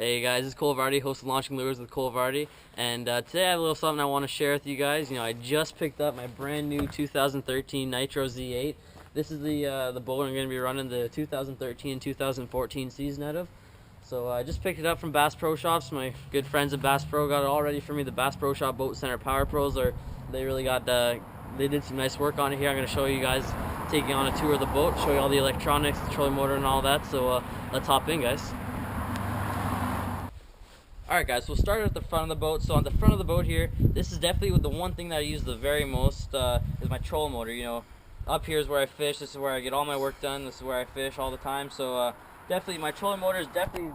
Hey guys, it's Cole Vardy, host of Launching Lures with Cole Vardy, and today I have a little something I want to share with you guys. I just picked up my brand new 2013 Nitro Z8. This is the boat I'm going to be running the 2013 and 2014 season out of. So I just picked it up from Bass Pro Shops. My good friends at Bass Pro got it all ready for me. The Bass Pro Shop Boat Center Power Pros they really got they did some nice work on it here. I'm going to show you guys taking on a tour of the boat, show you all the electronics, the trolling motor, and all that. So let's hop in, guys. Alright guys, we'll start at the front of the boat. So on the front of the boat here, this is definitely the one thing that I use the very most is my trolling motor. Up here is where I fish, this is where I get all my work done, this is where I fish all the time. So definitely my trolling motor is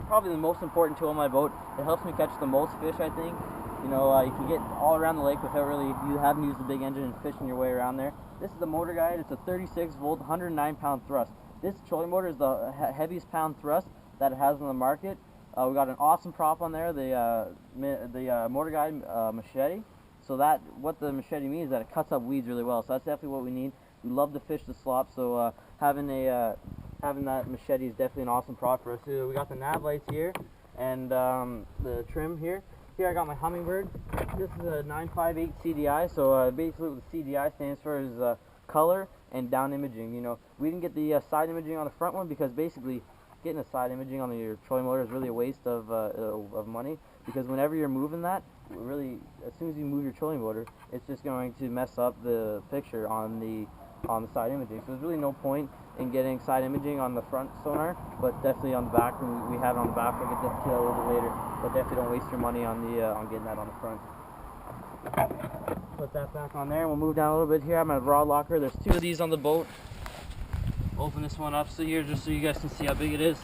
probably the most important tool on my boat. It helps me catch the most fish, I think. You can get all around the lake without you having to use the big engine and fishing your way around there. This is the motor guide. It's a 36 volt, 109 pound thrust. This trolling motor is the heaviest pound thrust that it has on the market. We got an awesome prop on there, the motor guide machete. So what the machete means is that it cuts up weeds really well. So that's definitely what we need. We love to fish the slop, so having that machete is definitely an awesome prop for us. So we got the nav lights here and the trim here. Here I got my Hummingbird. This is a 958 CDI. So basically what the CDI stands for is color and down imaging. We didn't get the side imaging on the front one because basically getting a side imaging on your trolling motor is really a waste of money, because whenever you're moving that, really, as soon as you move your trolling motor, it's just going to mess up the picture on the side imaging. So there's really no point in getting side imaging on the front sonar, but definitely on the back. And we have it on the back. We'll get to that a little bit later, but definitely don't waste your money on getting that on the front. Put that back on there. We'll move down a little bit here. I have my rod locker. There's two of these on the boat. Open this one up just so you guys can see how big it is.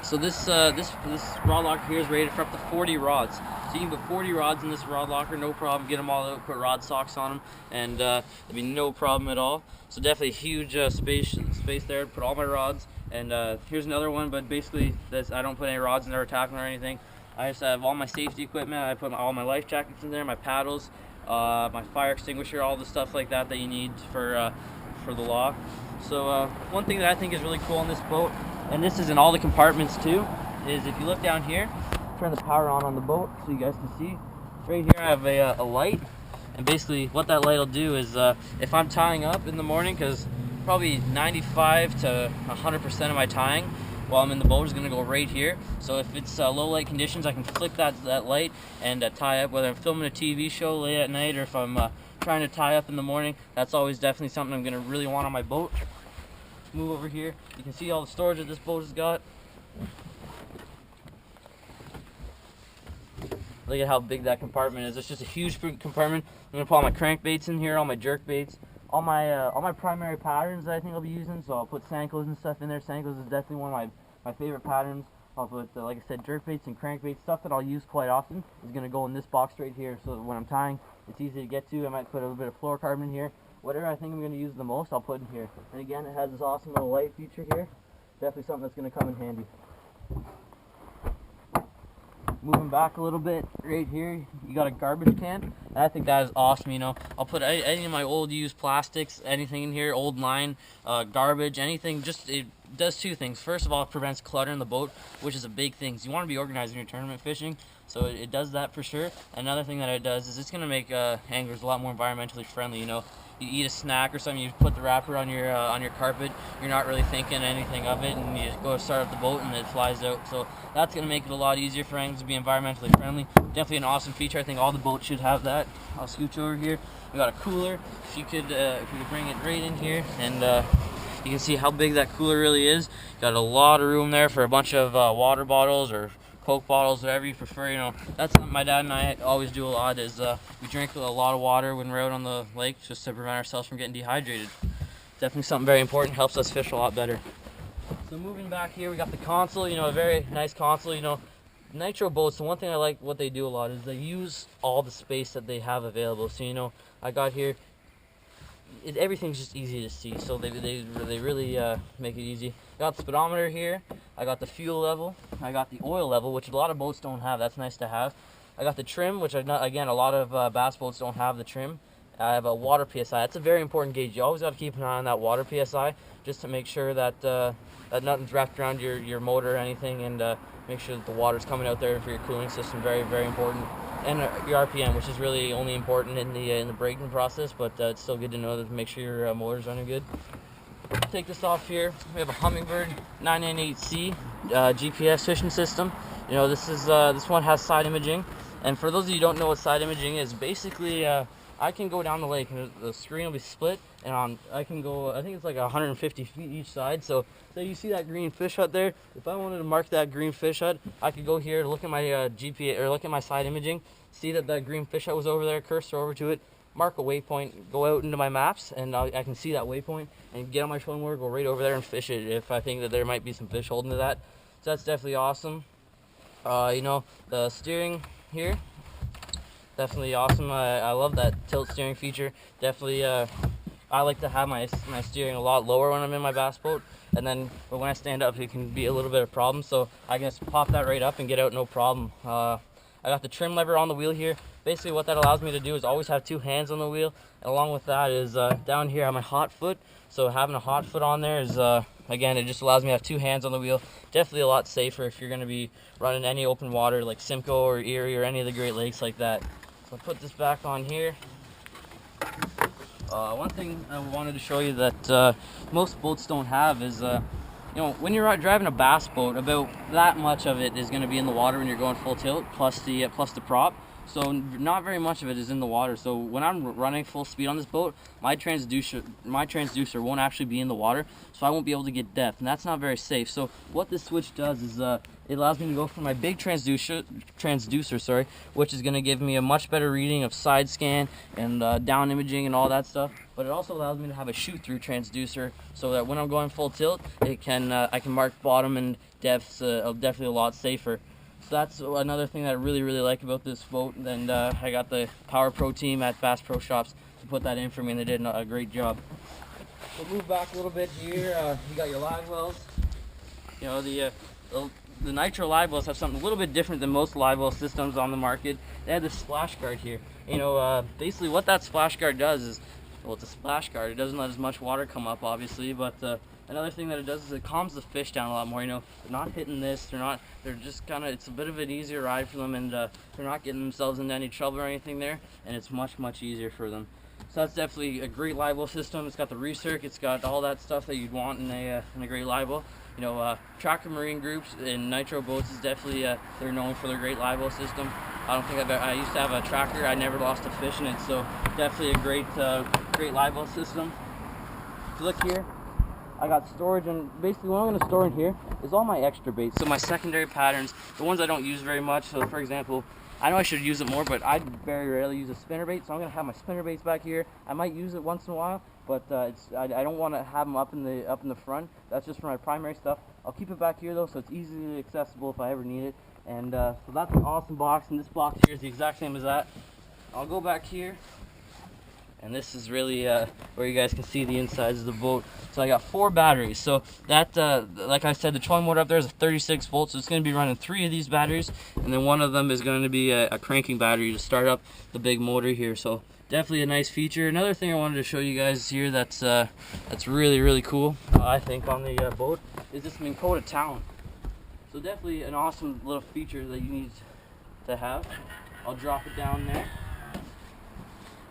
So this rod locker here is rated for up to 40 rods. So you can put 40 rods in this rod locker, no problem. Get them all out, put rod socks on them, and there'll be no problem at all. So definitely a huge space there to put all my rods. And here's another one, but basically I don't put any rods in there or tackling or anything. I just have all my safety equipment. I put all my life jackets in there, my paddles, my fire extinguisher, all the stuff like that you need for the law. So one thing that I think is really cool on this boat, and this is in all the compartments too, is if you look down here, turn the power on the boat so you guys can see. Right here I have a light, and basically what that light will do is if I'm tying up in the morning, because probably 95 to 100% of my tying while I'm in the boat is going to go right here. So if it's low light conditions, I can flick that light and tie up, whether I'm filming a TV show late at night or if I'm trying to tie up in the morning. That's always definitely something I'm going to really want on my boat. Move over here. You can see all the storage that this boat has got. Look at how big that compartment is. It's just a huge compartment. I'm going to put all my crankbaits in here, all my jerk baits, all my primary patterns that I think I'll be using. So I'll put Sankos and stuff in there. Sankos is definitely one of my favorite patterns. I'll put, like I said, jerk baits and crankbaits. Stuff that I'll use quite often is going to go in this box right here. So that when I'm tying, it's easy to get to. I might put a little bit of fluorocarbon in here. Whatever I think I'm going to use the most, I'll put in here. And again, it has this awesome little light feature here. Definitely something that's going to come in handy. Moving back a little bit, right here, you got a garbage can. And I think that is awesome. I'll put any of my old used plastics, anything in here, old line, garbage, anything. It does two things. First of all, it prevents clutter in the boat, which is a big thing. So you want to be organized in your tournament fishing, so it does that for sure. Another thing that it does is it's going to make anglers a lot more environmentally friendly. You eat a snack or something, you put the wrapper on your carpet, you're not really thinking anything of it, and you just go start up the boat and it flies out. So that's going to make it a lot easier for anglers to be environmentally friendly. Definitely an awesome feature. I think all the boats should have that. I'll scooch over here. We got a cooler. If you could bring it right in here, and you can see how big that cooler really is. Got a lot of room there for a bunch of water bottles or Coke bottles, whatever you prefer. That's something my dad and I always do a lot, is we drink a lot of water when we're out on the lake, just to prevent ourselves from getting dehydrated. Definitely something very important, helps us fish a lot better. So moving back here, we got the console, a very nice console. Nitro boats, the one thing I like what they do a lot is they use all the space that they have available. So I got here, everything's just easy to see, so they really make it easy. Got the speedometer here, I got the fuel level, I got the oil level, which a lot of boats don't have. That's nice to have. I got the trim, which again, a lot of bass boats don't have the trim. I have a water PSI. That's a very important gauge. You always got to keep an eye on that water PSI, just to make sure that that nothing's wrapped around your motor or anything, and Make sure that the water's coming out there for your cooling system. Very, very important. And your RPM, which is really only important in the braking process, but it's still good to know to make sure your motor's running good. Take this off here. We have a Humminbird 998C GPS fishing system. You know, this one has side imaging, and for those of you who don't know what side imaging is, basically I can go down the lake and the screen will be split, and I can go, I think it's like 150 feet each side. So you see that green fish hut there. If I wanted to mark that green fish hut, I could go here, look at my GPS or look at my side imaging, see that green fish hut was over there, cursor over to it, mark a waypoint, go out into my maps, and I can see that waypoint and get on my trolling motor, go right over there and fish it if I think that there might be some fish holding to that. So that's definitely awesome. You know, the steering here, definitely awesome. I love that tilt steering feature. Definitely, I like to have my steering a lot lower when I'm in my bass boat, but when I stand up, it can be a little bit of a problem. So I can just pop that right up and get out no problem. I got the trim lever on the wheel here. Basically what that allows me to do is always have two hands on the wheel, and along with that is down here I have my hot foot. So having a hot foot on there is, again, it just allows me to have two hands on the wheel. Definitely a lot safer if you're going to be running any open water like Simcoe or Erie or any of the Great Lakes like that. So I'll put this back on here. One thing I wanted to show you that most boats don't have is you know, when you're driving a bass boat, about that much of it is going to be in the water when you're going full tilt, plus the prop. So not very much of it is in the water. So when I'm running full speed on this boat, my transducer won't actually be in the water, so I won't be able to get depth, and that's not very safe. So what this switch does is it allows me to go from my big transducer, which is going to give me a much better reading of side scan and down imaging and all that stuff. But it also allows me to have a shoot-through transducer, so that when I'm going full tilt, I can mark bottom and depths definitely a lot safer. So that's another thing that I really, really like about this boat. And I got the Power Pro team at Bass Pro Shops to put that in for me, and they did a great job. We'll move back a little bit here. You got your live wells. You know, the Nitro live wells have something a little bit different than most live well systems on the market. They have this splash guard here. You know, basically what that splash guard does is, well, it's a splash guard. It doesn't let as much water come up, obviously, but another thing that it does is it calms the fish down a lot more. You know, they're not hitting this. They're just kind of, it's a bit of an easier ride for them, and they're not getting themselves into any trouble or anything there, and it's much, much easier for them. So that's definitely a great live well system. It's got the recirc. It's got all that stuff that you'd want in a great live well. You know, Tracker Marine Groups in Nitro boats is definitely, they're known for their great live well system. I don't think I used to have a tracker. I never lost a fish in it, so definitely a great live well system. If you look here, I got storage, and basically what I'm going to store in here is all my extra baits. So my secondary patterns, the ones I don't use very much. So for example, I know I should use it more, but I very rarely use a spinnerbait, so I'm going to have my spinnerbaits back here. I might use it once in a while, but I don't want to have them up in the front. That's just for my primary stuff. I'll keep it back here though, so it's easily accessible if I ever need it. And so that's an awesome box, and this box here is the exact same as that. I'll go back here, and this is really where you guys can see the insides of the boat. So I got 4 batteries. So that, like I said, the trolling motor up there is a 36 volt, so it's going to be running 3 of these batteries, and then one of them is going to be a cranking battery to start up the big motor here. So definitely a nice feature. Another thing I wanted to show you guys here that's really, really cool, I think, on the boat is this Minn Kota Talon. So definitely an awesome little feature that you need to have. I'll drop it down there,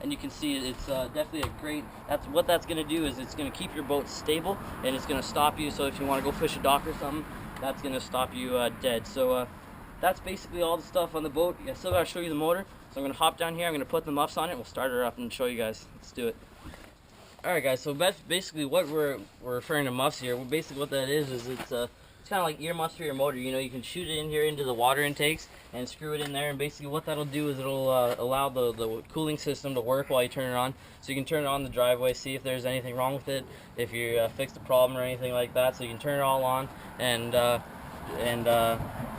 and you can see it's definitely a great, what that's going to do is it's going to keep your boat stable, and it's going to stop you. So if you want to go fish a dock or something, that's going to stop you dead. So that's basically all the stuff on the boat. I still got to show you the motor, so I'm going to hop down here, I'm going to put the muffs on it, we'll start her up and show you guys. Let's do it. Alright guys, so basically what we're referring to muffs here, basically what that is it's kind of like ear muffs for your motor. You know, you can shoot it in here into the water intakes and screw it in there, and basically what that'll do is it'll allow the cooling system to work while you turn it on. So you can turn it on the driveway, see if there's anything wrong with it, if you fix the problem or anything like that. So you can turn it all on and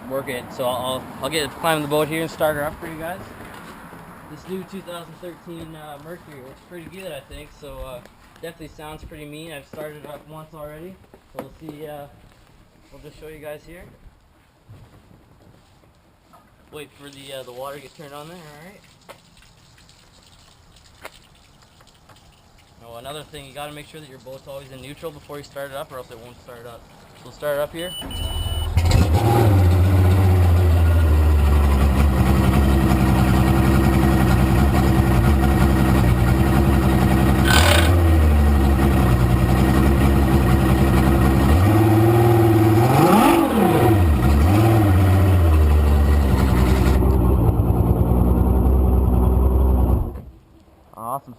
work it. So I'll get it to climb the boat here and start her up for you guys. This new 2013 Mercury looks pretty good, I think. So definitely sounds pretty mean. I've started it up once already, so we'll see. We'll just show you guys here. Wait for the water to get turned on there. All right. Oh, another thing, you got to make sure that your boat's always in neutral before you start it up, or else it won't start up. So we'll start it up here.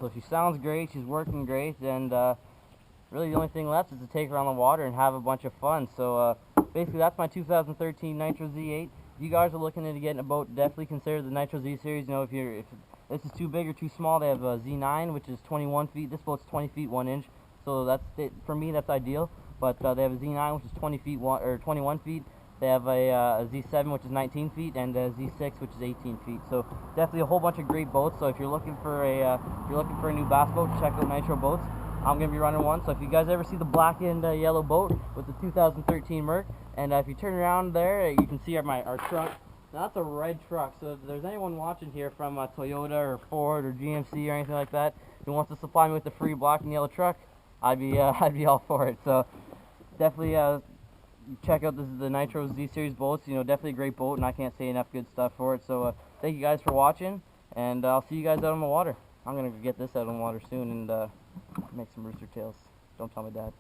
So she sounds great, she's working great, and really the only thing left is to take her on the water and have a bunch of fun. So basically that's my 2013 Nitro Z8. If you guys are looking into getting a boat, definitely consider the Nitro Z series. You know, if this is too big or too small, they have a Z9, which is 21 feet. This boat's 20 feet 1 inch, so that's it. For me, that's ideal. But they have a Z9, which is 20 feet 21 feet. They have a Z7, which is 19 feet, and a Z6, which is 18 feet. So definitely a whole bunch of great boats. So if you're looking for a new bass boat, check out Nitro boats. I'm gonna be running one. So if you guys ever see the black and yellow boat with the 2013 Merc, and if you turn around there, you can see our truck. Now, that's a red truck. So if there's anyone watching here from Toyota or Ford or GMC or anything like that who wants to supply me with the free black and yellow truck, I'd be all for it. So definitely check out the Nitro Z series boats. You know, definitely a great boat, and I can't say enough good stuff for it. So thank you guys for watching, and I'll see you guys out on the water. I'm gonna get this out on the water soon and make some rooster tails. Don't tell my dad.